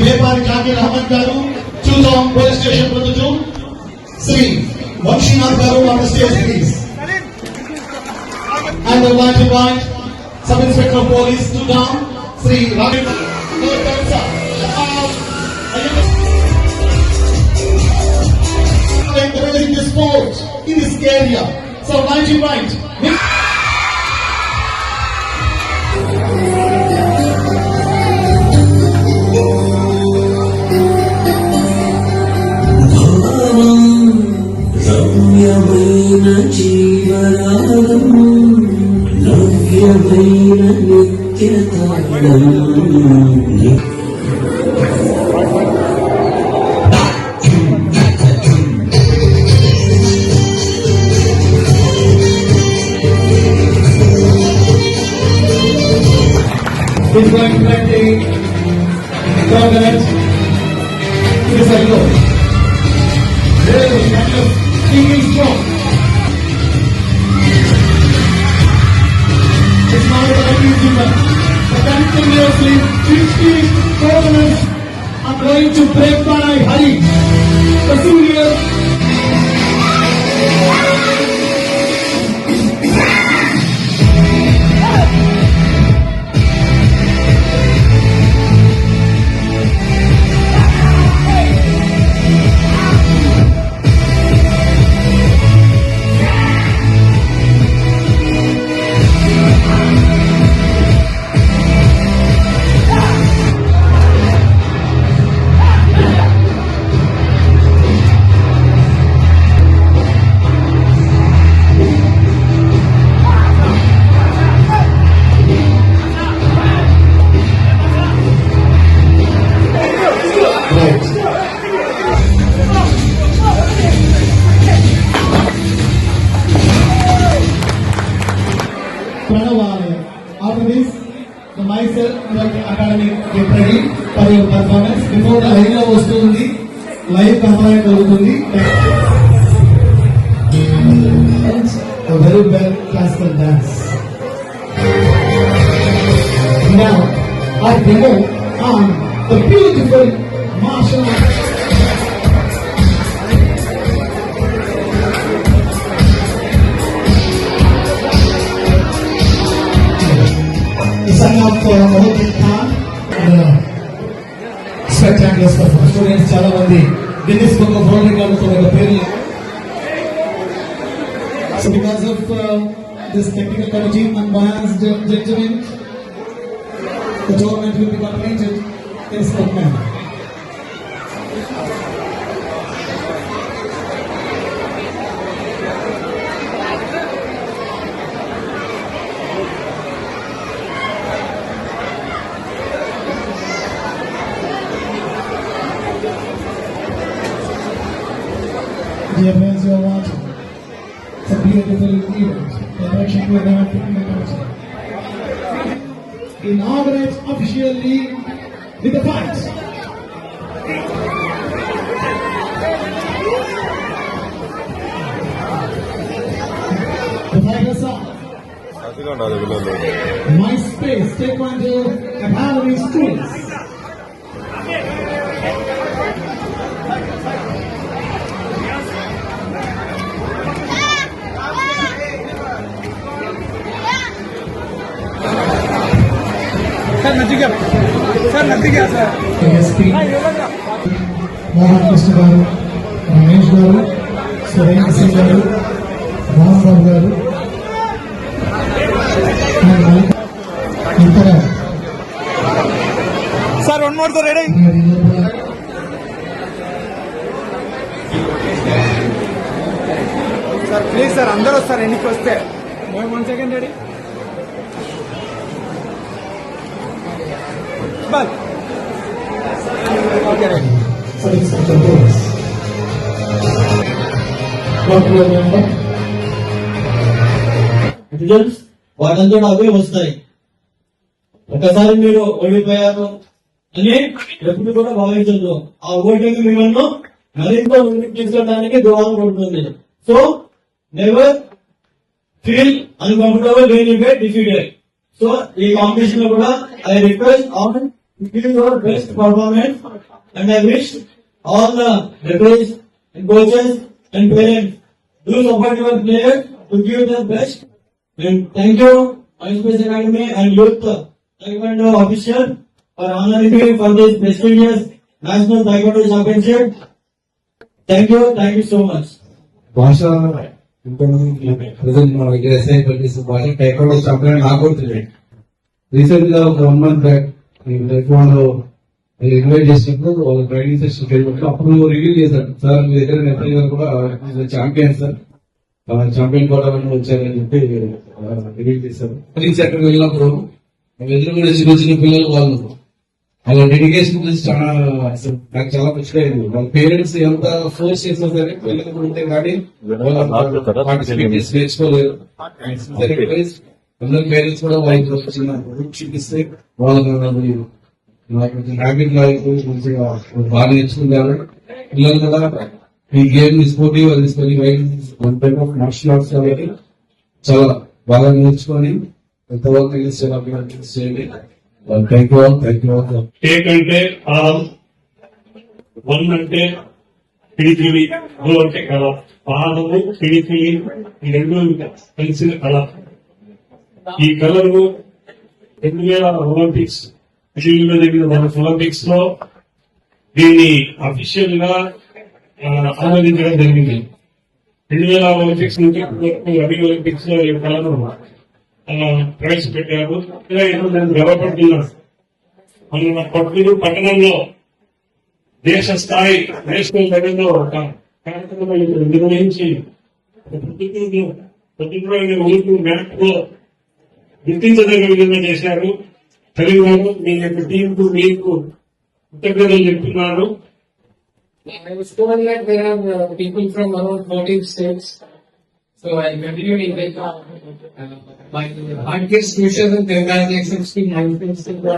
Bepari Zakir Ahmad Garu, Chuzon Police Station Protocol. Sri Vanshinath Garu on the stage, please. And the light invite Sub Inspector of Police to down, Sri Ravi. Encouraging the sport in this area. So light invite. రమ్యమైన జీవరాగం నవ్యమైన నిత్యతాళం He's going to collect the coconut. This I go. Really, kind of singing strong. It's not about easy one. But continuously 50 coconuts are going to break by Hari. The senior. After this, the myself academy get ready for your performance. Before the Harina was doing the live performance, and a very well classical dance. Now, I demo on the beautiful martial arts. Son of Mohammed Khan, spectacular stuff. Students, chala mandi Guinness Book of World Records for the period. So, because of this technical committee unbiased judgment, the tournament will be completed in sport manner. Dear friends, you are watching. It's a beautiful event. The direction to the culture. Inaugurate officially with the fight. The fighters are MySpace Taekwondo Academy students. Mohan Krishna Garu, Ramesh Garu, Surendra Singh Garu, Ram Babu Garu, and Malika. Sir, one more, sir, ready? Sir, please, sir, andaro, sir, any question? 1 second, ready? But okay, ready. So it's such a bonus. What do you remember? Results వాళ్ళంతా అవే వస్తాయి. ఒకసారి మీరు ఓడిపోయారు అని ఎప్పుడు కూడా భావించదు. ఆ voting మిమ్మల్ని మరింత ముందుకు తీసుకెళ్ళడానికి దోహదపడుతుంది. So never feel uncomfortable when you get defeated. So ఈ కాంపిటీషన్ లో కూడా I request on give your best performance, and I wish all the referees and coaches and parents do support your players to give their best. And thank you, Space Academy and Youth Taekwondo official for honoring me for this prestigious National Taekwondo Championship. Thank you so much. భాష present మన దగ్గర SI పనిచేసిన భాష taekwondo champion నాకు కూడా తెలియదు. Recent గా ఒక 1 month బ్యాక్ టైక్వాండో ఇన్వైట్ చేసినప్పుడు వాళ్ళ ట్రైనింగ్ సెషన్ వెళ్ళినప్పుడు అప్పుడు రివ్యూ చేశారు, సార్ మీ దగ్గర ఎస్ఐ గారు కూడా ఛాంపియన్ సార్, ఛాంపియన్ కూడా వచ్చారని చెప్పి రివ్యూ చేశారు. పోలీస్ అక్కడికి వెళ్ళినప్పుడు ఎదురు కూడా చిన్న చిన్న పిల్లలు వాళ్ళ డెడికేషన్ గురించి చాలా అసలు నాకు చాలా మంచిగా అయింది. వాళ్ళ పేరెంట్స్ ఎంత ఫోర్స్ చేసినా సరే పిల్లలు కూడా ఉంటే కానీ పార్టిసిపేట్ చేసి నేర్చుకోలేదు. అందరు పేరెంట్స్ కూడా వాళ్ళకి చిన్న చూపిస్తే వాళ్ళకి హ్యాబిట్ మంచిగా బాగా నేర్చుకున్నారు. పిల్లలు కూడా ఈ గేమ్ స్పోర్టివ్ అది తీసుకొని one type of martial arts కాబట్టి చాలా బాగా నేర్చుకొని ఎంతవరకు చేయండి. Thank you. టేక్ అంటే ఆరం, వన్ అంటే పిడికిలి, గో అంటే కళ. పాదము పిడికిలి ఈ రెండు కలిసిన కళ. ఈ కళను 2000 ఒలింపిక్స్ లో జరిగిన మన ఒలింపిక్స్ లో దీన్ని అఫీషియల్ గా ఆమోదించడం జరిగింది. 2000 ఒలింపిక్స్ నుంచి రబీ ఒలింపిక్స్ లో ఈ కళను ప్రవేశపెట్టారు. నేను గర్వపడుతున్నాను. మన కొత్తూరు పట్టణంలో దేశ స్థాయి నేషనల్ లెవెల్లో ఒక కార్యక్రమం నిర్వహించి పొద్దుటూరు మ్యాప్ లో గుర్తించదగిన విధంగా చేశారు. తెలంగాణ మీ యొక్క టీంకు మీకు కృతజ్ఞతలు చెప్తున్నాను. I was told that there are people from around 14 states. So I continue in my heart gets wishes and congratulations to my friends for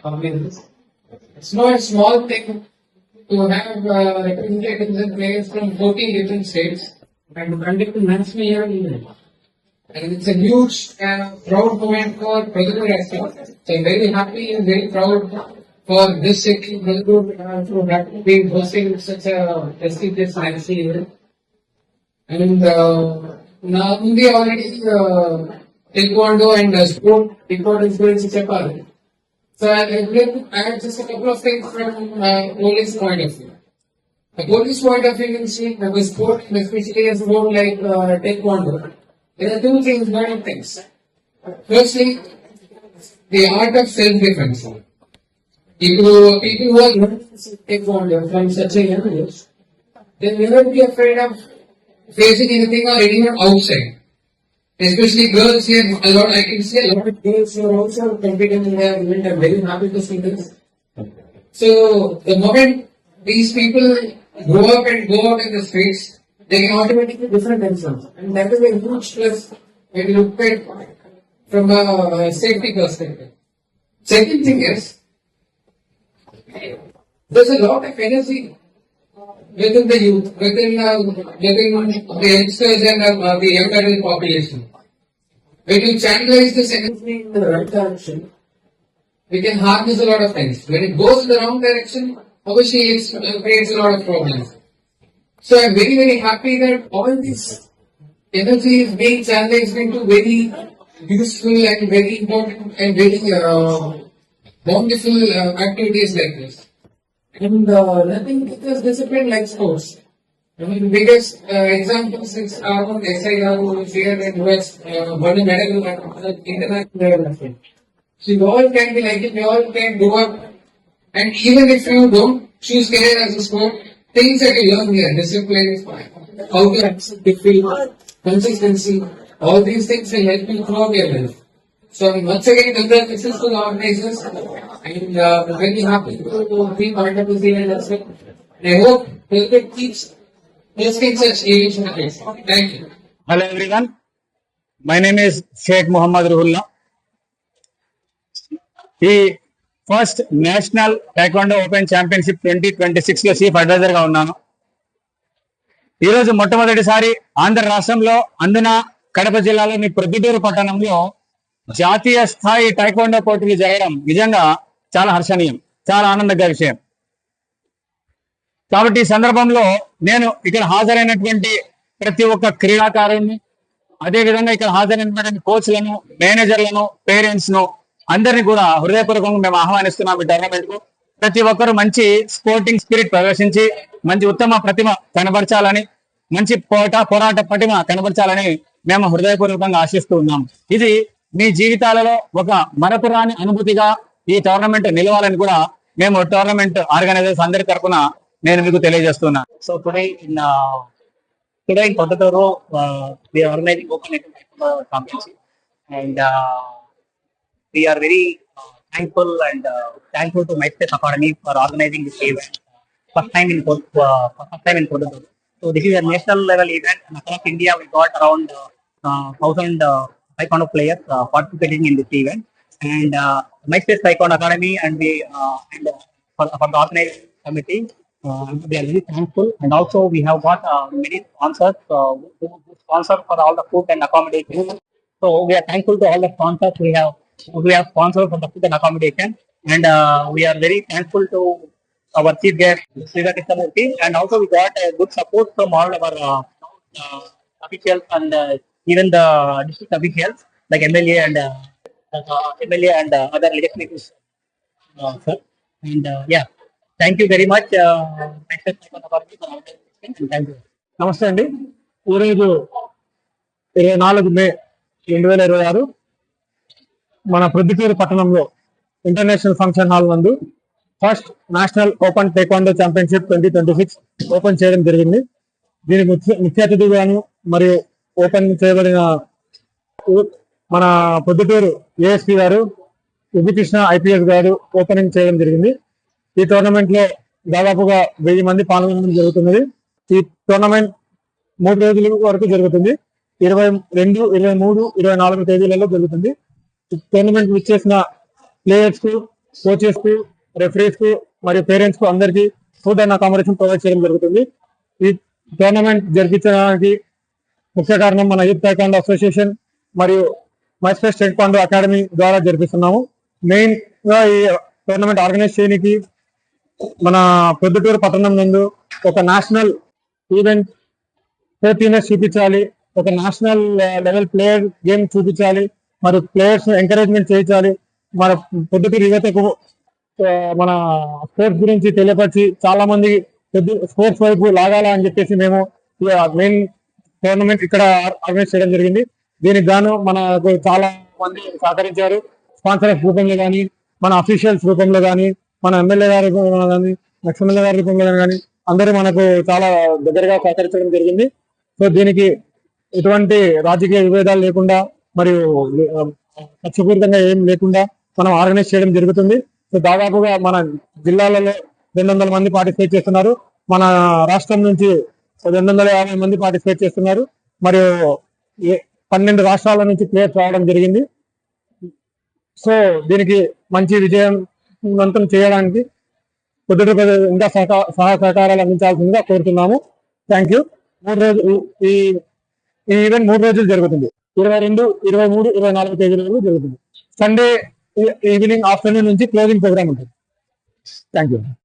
companies. It's not a small thing to have representatives and players from 14 different states and to conduct a national event. And it's a huge proud moment for Brotherhood as well. So I'm very happy and very proud for this city, Brotherhood, to have been hosting such a prestigious national event. And now we already taekwondo and sport importance guరించి చెప్పాలి. So I'd like to add just a couple of things from police point of view. The police point of view, you can see the sport, especially a sport like taekwondo. There are two things, important things. Firstly, the art of self-defense. People who are learning taekwondo from such a young age, they will never be afraid of facing anything or anyone outside. Especially girls here, I can see a lot of girls who are also competing in their event. I'm very happy to see this. So, the moment these people grow up and go out in the streets, they can automatically different themselves. And that is a huge plus when you look at from a safety perspective. Second thing is, there's a lot of energy within the youth, within the youngsters and the young adult population. When you channelize this energy in the right direction, we can harness a lot of things. When it goes in the wrong direction, obviously it creates a lot of problems. So I'm very, very happy that all this energy is being channelized into very useful and very important and very wonderful activities like this. And nothing teaches discipline like sports. I mean, the biggest examples is our SIR who is here and who has won a medal at international level. So you all can be like it, you all can go up. And even if you don't choose career as a sport, things that you learn here, discipline, how to accept defeat, consistency, all these things will help you throughout your life. So once again, congratulations to the organizers, and very happy to be part of this event as well. I hope it keeps hosting such events. Thank you. Hello everyone. My name is Sheikh Muhammad Ruhullah. ఈ first national taekwondo open championship 2026 లో chief advisor గా ఉన్నాను. ఈరోజు మొట్టమొదటిసారి ఆంధ్ర రాష్ట్రంలో అందున కడప జిల్లాలోని ప్రొద్దుటూరు పట్టణంలో జాతీయ స్థాయి టైక్వాండో పోటీలు జరగడం నిజంగా చాలా హర్షణీయం, చాలా ఆనందకర విషయం. కాబట్టి ఈ సందర్భంలో నేను ఇక్కడ హాజరైనటువంటి ప్రతి ఒక్క క్రీడాకారుని, అదేవిధంగా ఇక్కడ హాజరైనటువంటి కోచ్లను, మేనేజర్లను, పేరెంట్స్ ను అందరినీ కూడా హృదయపూర్వకంగా మేము ఆహ్వానిస్తున్నాం ఈ టోర్నమెంట్ కు. ప్రతి ఒక్కరు మంచి స్పోర్టింగ్ స్పిరిట్ ప్రదర్శించి మంచి ఉత్తమ ప్రతిమ కనబరచాలని, మంచి పోరాట పటిమ కనబరచాలని మేము హృదయపూర్వకంగా ఆశిస్తూ ఉన్నాం. ఇది మీ జీవితాలలో ఒక మరపురాని అనుభూతిగా ఈ టోర్నమెంట్ నిలవాలని కూడా మేము టోర్నమెంట్ ఆర్గనైజర్స్ అందరి తరఫున నేను మీకు తెలియజేస్తున్నా. So today in Koddaturu, we are organizing Open Championship, and we are very thankful to MySpace Academy for organizing this event. First time in Koddaturu. So this is a national level event, and across India we got around 1,000 taekwondo players participating in this event. And MySpace Taekwondo Academy and we and for the organizing committee, we are very thankful. And also we have got many sponsors who sponsor for all the food and accommodation. So we are thankful to all the sponsors we have sponsored for the food and accommodation. And we are very thankful to our chief guest, Sridhar Krishnamurthy. And also we got good support from all our officials and even the district officials like MLA and other legislators. Sir. And yeah, thank you very much. Thank you. నమస్తే అండి. ఈరోజు 24 మే 2026 మన ప్రొద్దుటూరు పట్టణంలో international function hall నందు first national open taekwondo championship 2026 open చేయడం జరిగింది. దీనికి ముఖ్య అతిథిగాను మరియు ఓపెన్ చేయబడిన మన పొద్దుటూరు ఏఎస్పీ గారు కృష్ణ ఐపీఎస్ గారు ఓపెనింగ్ చేయడం జరిగింది. ఈ టోర్నమెంట్ లో దాదాపుగా 1000 మంది పాల్గొనడం జరుగుతున్నది. ఈ టోర్నమెంట్ 3 రోజుల వరకు జరుగుతుంది. 22, 23, 24 తేదీలలో జరుగుతుంది. ఈ టోర్నమెంట్ విచ్చేసిన ప్లేయర్స్ కు, కోచెస్ కు, రెఫరీస్ కు మరియు పేరెంట్స్ కు అందరికీ ఫుడ్ అండ్ అకామిడేషన్ ప్రొవైడ్ చేయడం జరుగుతుంది. ఈ టోర్నమెంట్ జరిపించడానికి ముఖ్య కారణం మన యూత్ టైక్వాండో అసోసియేషన్ మరియు MySpace టైక్వాండో అకాడమీ ద్వారా జరిపిస్తున్నాము. మెయిన్ గా ఈ టోర్నమెంట్ ఆర్గనైజ్ చేయడానికి మన ప్రొద్దుటూరు పట్టణం నందు ఒక నేషనల్ ఈవెంట్ హ్యాపీనెస్ చూపించాలి, ఒక నేషనల్ లెవెల్ ప్లేయర్ గేమ్ చూపించాలి, మరి ప్లేయర్స్ ఎంకరేజ్మెంట్ చేయించాలి, మన పొద్దుటూరు యువతకు మన స్పోర్ట్స్ గురించి తెలియపరిచి చాలా మంది స్పోర్ట్స్ వైపు లాగాల అని చెప్పేసి మేము మెయిన్ టోర్నమెంట్ ఇక్కడ ఆర్గనైజ్ చేయడం జరిగింది. దీనికి గాను మనకు చాలా మంది సహకరించారు. స్పాన్సర్స్ రూపంలో కానీ, మన అఫీషియల్స్ రూపంలో కానీ, మన ఎమ్మెల్యే గారి రూపంలో కానీ, ఎమ్మెల్యే గారి రూపంలో కానీ అందరూ మనకు చాలా దగ్గరగా సహకరించడం జరిగింది. సో దీనికి ఎటువంటి రాజకీయ విభేదాలు లేకుండా మరియు ఖర్చుపూరితంగా ఏం లేకుండా మనం ఆర్గనైజ్ చేయడం జరుగుతుంది. సో దాదాపుగా మన జిల్లాలలో 200 మంది పార్టిసిపేట్ చేస్తున్నారు. మన రాష్ట్రం నుంచి 250 మంది పార్టిసిపేట్ చేస్తున్నారు. మరియు 12 రాష్ట్రాల నుంచి ప్లేయర్స్ రావడం జరిగింది. సో దీనికి మంచి విజయవంతం చేయడానికి పొద్దుటూరు ఇంకా సహకారాలు అందించాల్సిందిగా కోరుతున్నాము. Thank you. ఈ ఈవెంట్ 3 రోజులు జరుగుతుంది. 22, 23, 24 తేదీలలో జరుగుతుంది. సండే ఈవినింగ్ ఆఫ్టర్నూన్ నుంచి క్లోజింగ్ ప్రోగ్రామ్ ఉంటుంది. Thank you.